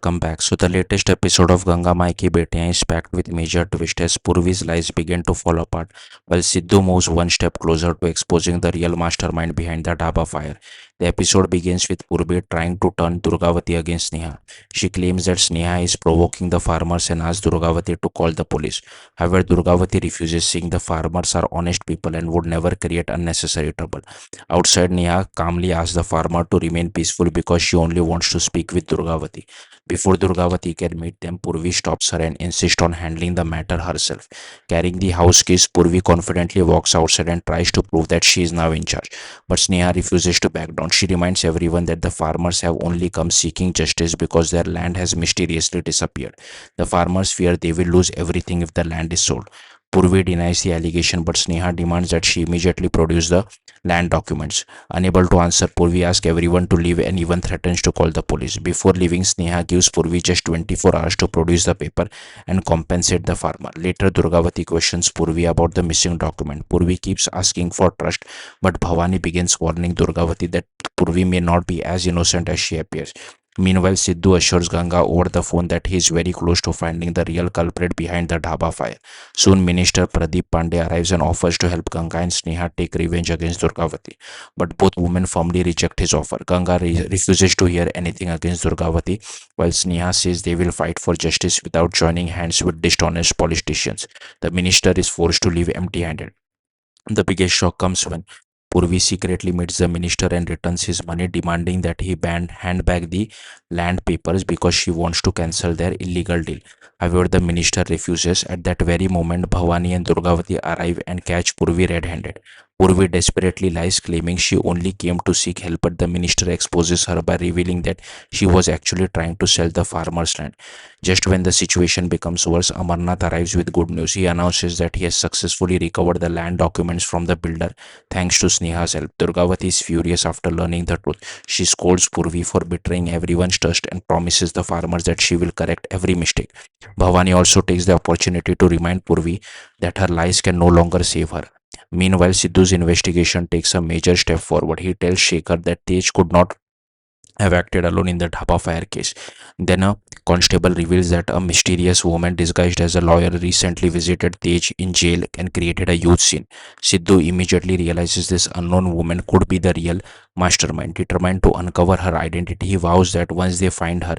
welcome back. So the latest episode of Ganga Betiyan is packed with major twists as Purvi's lies begin to fall apart, while Sidhu moves one step closer to exposing the real mastermind behind the Dhaba fire. The episode begins with Purvi trying to turn Durgavati against Sneha. She claims that Sneha is provoking the farmers and asks Durgavati to call the police. However, Durgavati refuses, saying the farmers are honest people and would never create unnecessary trouble. Outside, Neha calmly asks the farmer to remain peaceful because she only wants to speak with Durgavati. Before Durgavati can meet them, Purvi stops her and insists on handling the matter herself. Carrying the house keys, Purvi confidently walks outside and tries to prove that she is now in charge. But Sneha refuses to back down. She reminds everyone that the farmers have only come seeking justice because their land has mysteriously disappeared. The farmers fear they will lose everything if the land is sold. Purvi denies the allegation, but Sneha demands that she immediately produce the land documents. Unable to answer, Purvi asks everyone to leave and even threatens to call the police. Before leaving, Sneha gives Purvi just 24 hours to produce the paper and compensate the farmer. Later, Durgavati questions Purvi about the missing document. Purvi keeps asking for trust, but Bhavani begins warning Durgavati that Purvi may not be as innocent as she appears. Meanwhile, Sidhu assures Ganga over the phone that he is very close to finding the real culprit behind the Dhaba fire. Soon, Minister Pradeep Pandey arrives and offers to help Ganga and Sneha take revenge against Durgavati. But both women firmly reject his offer. Ganga refuses to hear anything against Durgavati, while Sneha says they will fight for justice without joining hands with dishonest politicians. The minister is forced to leave empty handed. The biggest shock comes when Purvi secretly meets the minister and returns his money, demanding that he hand back the land papers because she wants to cancel their illegal deal. However, the minister refuses. At that very moment, Bhavani and Durgavati arrive and catch Purvi red-handed. Purvi desperately lies, claiming she only came to seek help, but the minister exposes her by revealing that she was actually trying to sell the farmer's land. Just when the situation becomes worse, Amarnath arrives with good news. He announces that he has successfully recovered the land documents from the builder thanks to Sneha's help. Durgavati is furious after learning the truth. She scolds Purvi for betraying everyone's trust and promises the farmers that she will correct every mistake. Bhavani also takes the opportunity to remind Purvi that her lies can no longer save her. Meanwhile, Sidhu's investigation takes a major step forward. He tells Shekhar that Tej could not have acted alone in the Dhapa fire case. Then a constable reveals that a mysterious woman disguised as a lawyer recently visited Tej in jail and created a huge scene. Sidhu immediately realizes this unknown woman could be the real mastermind. Determined to uncover her identity, he vows that once they find her,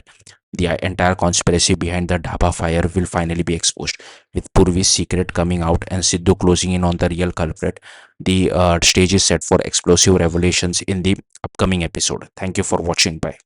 the entire conspiracy behind the Dhaba fire will finally be exposed. With Purvi's secret coming out and Sidhu closing in on the real culprit, the stage is set for explosive revelations in the upcoming episode. Thank you for watching. Bye.